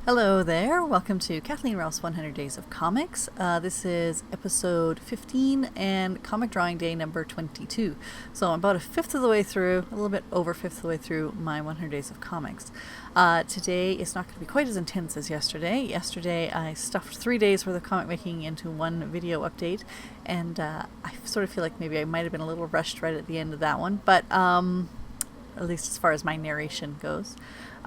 Hello there, welcome to Kathleen Rouse 100 Days of Comics. This is episode 15 and comic drawing day number 22. So I'm about a fifth of the way through, a little bit over a fifth of the way through my 100 Days of Comics. Today is not going to be quite as intense as yesterday. Yesterday I stuffed 3 days worth of comic making into one video update, and I sort of feel like maybe I might have been a little rushed right at the end of that one, but at least as far as my narration goes.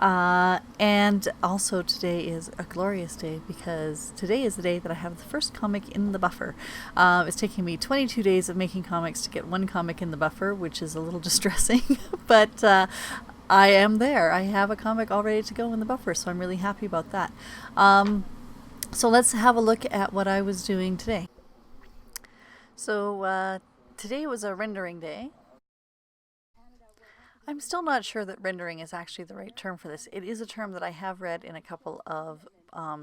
And also today is a glorious day because today is the day that I have the first comic in the buffer. It's taking me 22 days of making comics to get one comic in the buffer, which is a little distressing, but I am there. I have a comic all ready to go in the buffer, so I'm really happy about that. So let's have a look at what I was doing today. So today was a rendering day. I'm still not sure that rendering is actually the right term for this. It is a term that I have read in a couple of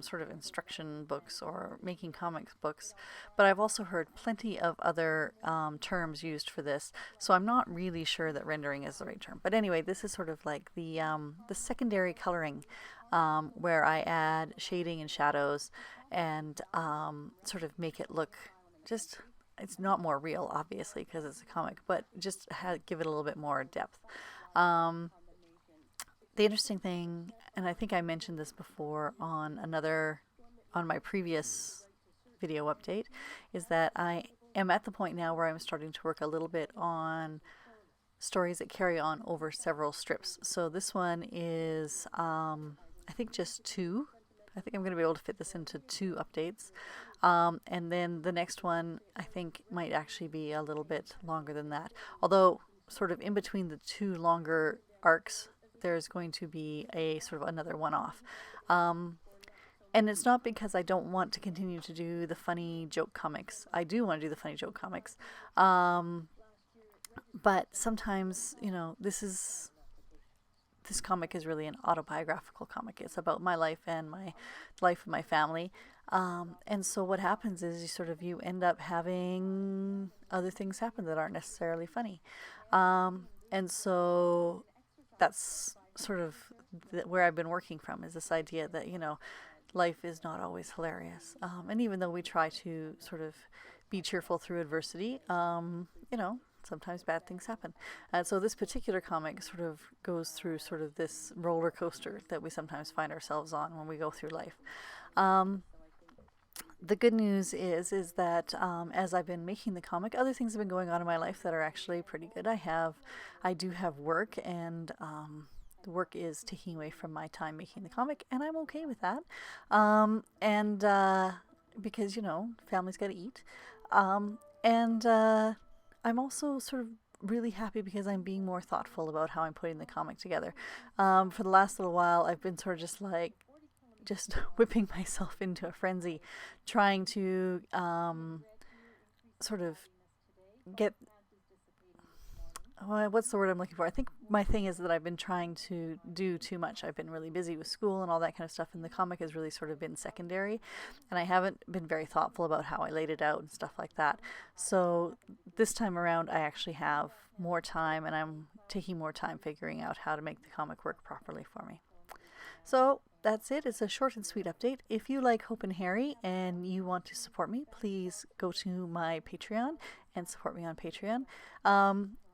sort of instruction books or making comics books, but I've also heard plenty of other terms used for this, so I'm not really sure that rendering is the right term. But anyway, this is sort of like the secondary coloring, where I add shading and shadows and sort of make it look just... It's not more real, obviously, because it's a comic, but just give it a little bit more depth. The interesting thing, and I think I mentioned this before on my previous video update, is that I am at the point now where I'm starting to work a little bit on stories that carry on over several strips. So this one is, I think, just two. I think I'm going to be able to fit this into 2 updates. And then the next one, I think, might actually be a little bit longer than that. Although, sort of in between the 2 longer arcs, there's going to be a sort of another one-off. And it's not because I don't want to continue to do the funny joke comics. I do want to do the funny joke comics. But sometimes, this comic is really an autobiographical comic. It's about my life and my life of my family. And so what happens is you end up having other things happen that aren't necessarily funny. And so that's sort of where I've been working from, is this idea that, life is not always hilarious. And even though we try to sort of be cheerful through adversity, sometimes bad things happen. And so this particular comic sort of goes through sort of this roller coaster that we sometimes find ourselves on when we go through life. The good news is that as I've been making the comic, other things have been going on in my life that are actually pretty good. I do have work, and the work is taking away from my time making the comic, and I'm okay with that. Because, family's got to eat. I'm also sort of really happy because I'm being more thoughtful about how I'm putting the comic together. For the last little while, I've been sort of just whipping myself into a frenzy, trying to sort of get... what's the word I'm looking for? I think my thing is that I've been trying to do too much. I've been really busy with school and all that kind of stuff, and the comic has really sort of been secondary, and I haven't been very thoughtful about how I laid it out and stuff like that. So this time around, I actually have more time, and I'm taking more time figuring out how to make the comic work properly for me. So that's it. It's a short and sweet update. If you like Hope and Harry and you want to support me, please go to my Patreon and support me on Patreon.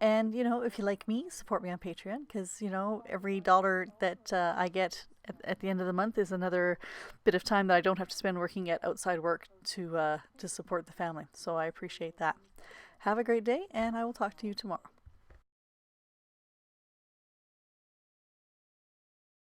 And, if you like me, support me on Patreon, because, every dollar that I get at the end of the month is another bit of time that I don't have to spend working at outside work to support the family. So I appreciate that. Have a great day, and I will talk to you tomorrow.